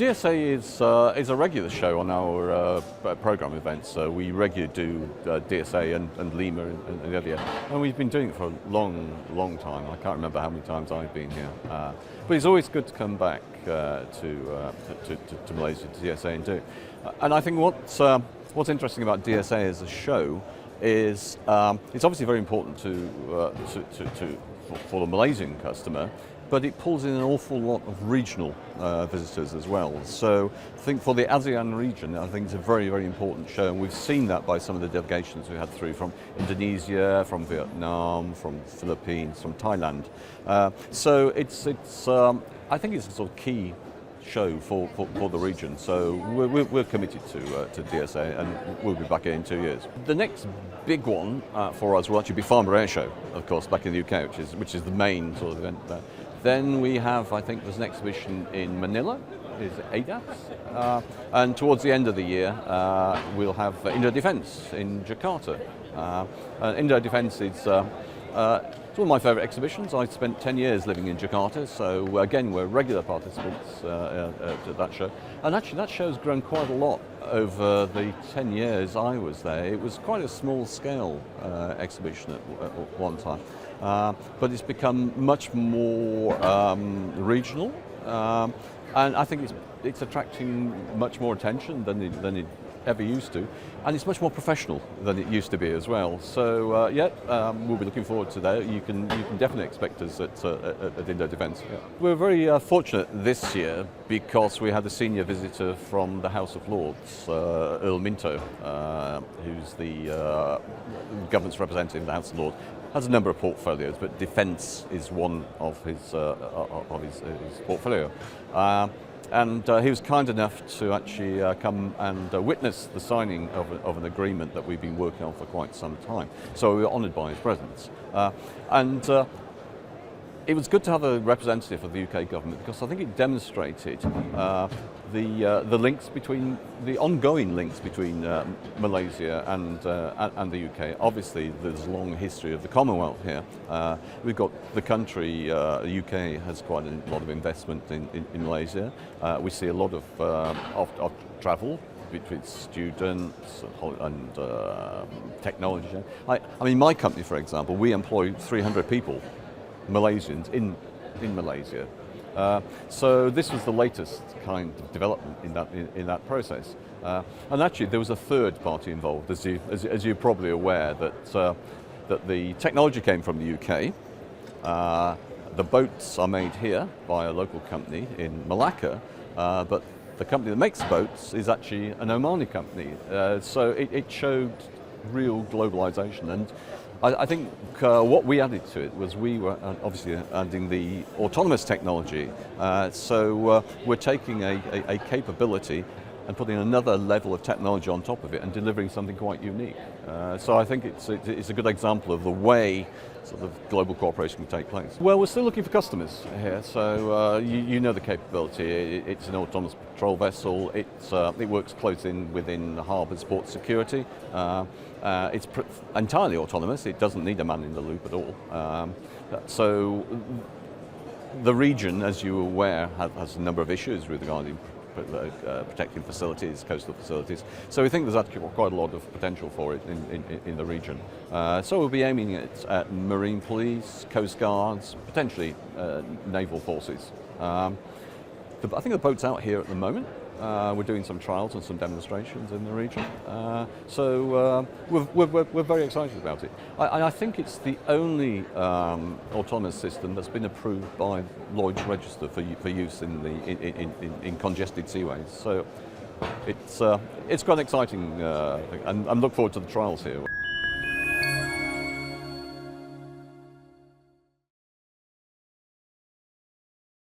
DSA is a regular show on our program events. We regularly do DSA and Lima and the other year, and we've been doing it for a long time. I can't remember how many times I've been here, but it's always good to come back to Malaysia, to DSA, and do. And I think what's interesting about DSA as a show is it's obviously very important for the Malaysian customer, but it pulls in an awful lot of regional visitors as well. So I think for the ASEAN region, I think it's a very important show, and we've seen that by some of the delegations we had through from Indonesia, from Vietnam, from Philippines, from Thailand. So I think it's a sort of key show for the region. So we're committed to DSA, and we'll be back in 2 years. The next big one for us will actually be Farnborough Air Show, of course, back in the UK, which is the main sort of event there. Then we have, I think there's an exhibition in Manila, is ADAS, and towards the end of the year we'll have Indo-Defence in Jakarta. Indo-Defence is it's one of my favourite exhibitions. I spent 10 years living in Jakarta, so again we're regular participants to that show. And actually that show's grown quite a lot over the 10 years I was there. It was quite a small scale exhibition at one time, but it's become much more regional, and I think it's attracting much more attention than it ever used to, and it's much more professional than it used to be as well. So we'll be looking forward to that. You can definitely expect us at Indo-Defence. Yeah. We're very fortunate this year because we had a senior visitor from the House of Lords, Earl Minto, who's the government's representative in the House of Lords. Has a number of portfolios, but defence is one of his portfolio. And he was kind enough to actually come and witness the signing of an agreement that we've been working on for quite some time. So we were honoured by his presence. It was good to have a representative of the UK government because I think it demonstrated the links between the ongoing links between Malaysia and the UK. Obviously, there's a long history of the Commonwealth here. We've got the country. The UK has quite a lot of investment in Malaysia. We see a lot of travel between students and technology. I mean, my company, for example, we employ 300 people. Malaysians in Malaysia. So this was the latest kind of development in that process. And actually there was a third party involved, as you're probably aware, that the technology came from the UK. The boats are made here by a local company in Malacca, but the company that makes the boats is actually an Omani company. So it showed real globalization, and I think what we added to it was we were obviously adding the autonomous technology. So we're taking a capability and putting another level of technology on top of it and delivering something quite unique. So I think it's a good example of the way sort of global cooperation can take place. Well, we're still looking for customers here. So you know the capability. It's an autonomous patrol vessel. It works close within harbour port security. It's entirely autonomous. It doesn't need a man in the loop at all. So the region, as you're aware, has a number of issues regarding protecting facilities, coastal facilities. So we think there's actually quite a lot of potential for it in the region. So we'll be aiming at Marine Police, Coast Guards, potentially naval forces. I think the boat's out here at the moment. We're doing some trials and some demonstrations in the region. So we're very excited about it. I think it's the only autonomous system that's been approved by Lloyd's Register for use in congested seaways. So it's quite exciting, and I look forward to the trials here.